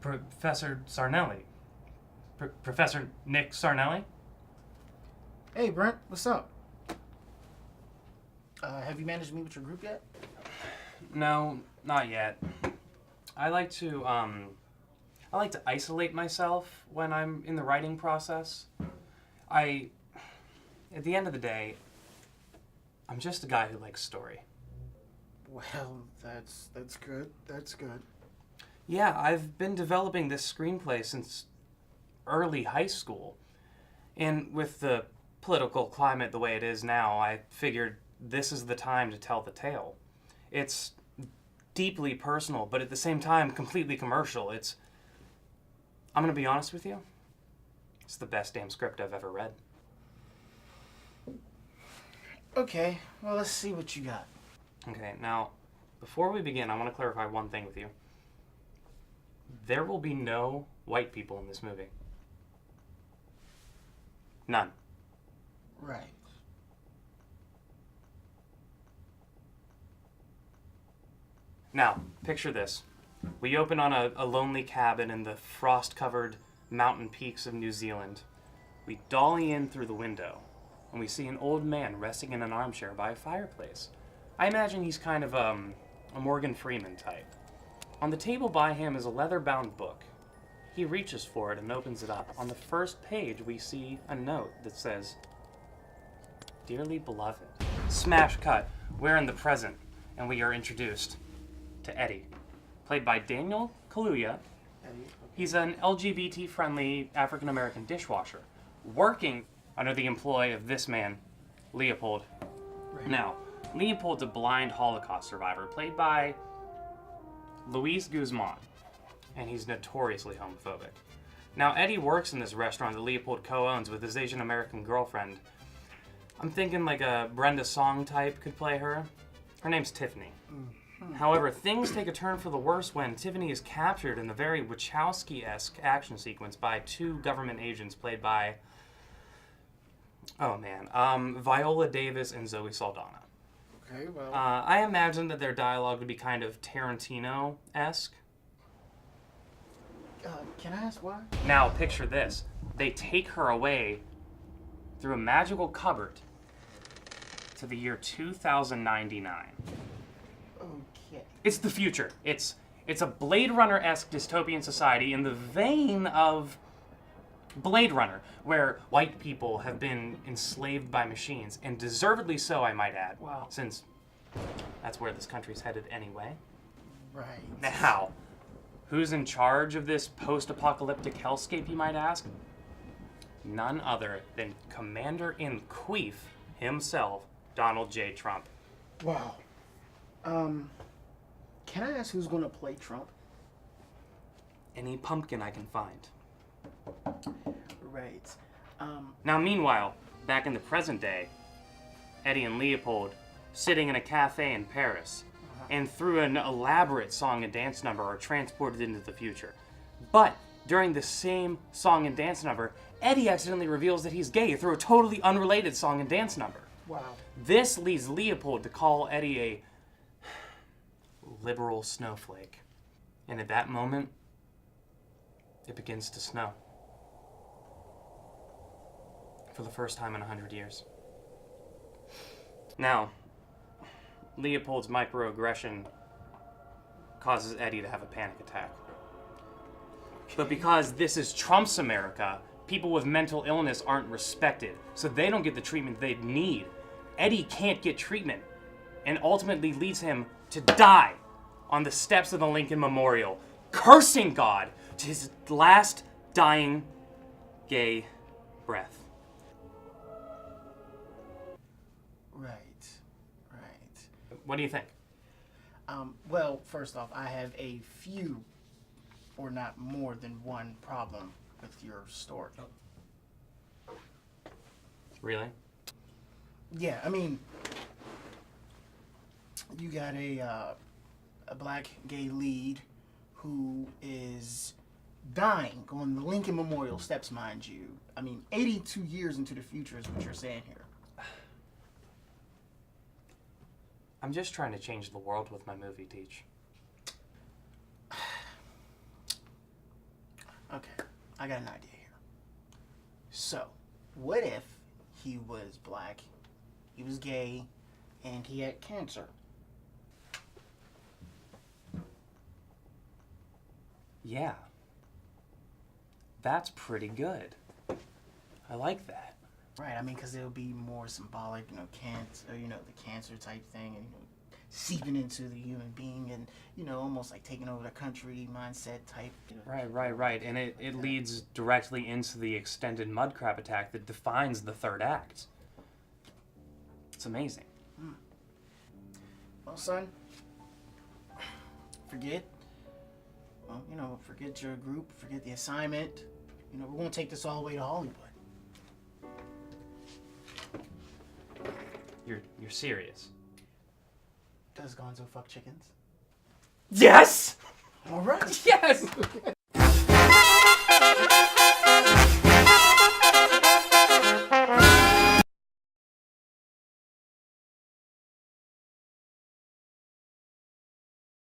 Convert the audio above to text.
Professor Sarnelli. Professor Nick Sarnelli? Hey, Brent, what's up? Have you managed to meet with your group yet? No, not yet. I like to isolate myself when I'm in the writing process. At the end of the day, I'm just a guy who likes story. Well, that's good. That's good. Yeah, I've been developing this screenplay since early high school. And with the political climate the way it is now, I figured this is the time to tell the tale. It's deeply personal, but at the same time, completely commercial. I'm gonna be honest with you, it's the best damn script I've ever read. Okay, well, let's see what you got. Okay, now, before we begin, I want to clarify one thing with you. There will be no white people in this movie. None. Right. Now, picture this. We open on a lonely cabin in the frost-covered mountain peaks of New Zealand. We dolly in through the window, and we see an old man resting in an armchair by a fireplace. I imagine he's kind of a Morgan Freeman type. On the table by him is a leather-bound book. He reaches for it and opens it up. On the first page, we see a note that says, "Dearly beloved." Smash cut. We're in the present, and we are introduced to Eddie, played by Daniel Kaluuya. He's an LGBT-friendly African-American dishwasher, working under the employ of this man, Leopold. Right. Now, Leopold's a blind Holocaust survivor, played by Luis Guzman, and he's notoriously homophobic. Now, Eddie works in this restaurant that Leopold co-owns with his Asian-American girlfriend. I'm thinking like a Brenda Song type could play her. Her name's Tiffany. However, things take a turn for the worse when Tiffany is captured in the very Wachowski-esque action sequence by two government agents played by, Viola Davis and Zoe Saldana. Okay, well... I imagine that their dialogue would be kind of Tarantino-esque. can I ask why? Now, picture this. They take her away through a magical cupboard to the year 2099. Okay. It's the future. It's a Blade Runner-esque dystopian society in the vein of Blade Runner, where white people have been enslaved by machines, and deservedly so, I might add. Wow. Since that's where this country's headed anyway. Right. Now, who's in charge of this post-apocalyptic hellscape, you might ask? None other than Commander-in-Chief himself, Donald J. Trump. Wow. Can I ask who's gonna play Trump? Any pumpkin I can find. Right. Now, meanwhile, back in the present day, Eddie and Leopold sitting in a cafe in Paris, and through an elaborate song and dance number are transported into the future. But during the same song and dance number, Eddie accidentally reveals that he's gay through a totally unrelated song and dance number. Wow. This leads Leopold to call Eddie a liberal snowflake. And at that moment, it begins to snow. For the first time in 100 years. Now, Leopold's microaggression causes Eddie to have a panic attack. But because this is Trump's America, people with mental illness aren't respected, so they don't get the treatment they need. Eddie can't get treatment, and ultimately leads him to die on the steps of the Lincoln Memorial, cursing God to his last dying gay breath. Right. What do you think? Well, first off, I have a few, or not more than one, problem with your story. Really? Yeah, I mean, you got a black gay lead who is dying on the Lincoln Memorial steps, mind you. I mean, 82 years into the future is what you're saying here. I'm just trying to change the world with my movie, Teach. Okay, I got an idea here. So, what if he was black, he was gay, and he had cancer? Yeah. That's pretty good. I like that. Right, I mean, because it'll be more symbolic, cancer, the cancer type thing, and, seeping into the human being and, almost like taking over the country mindset type. Right. And it leads directly into the extended mudcrab attack that defines the third act. It's amazing. Well, son, forget your group, forget the assignment. We're going to take this all the way to Hollywood. You're serious? Does Gonzo fuck chickens? Yes! All right. Yes!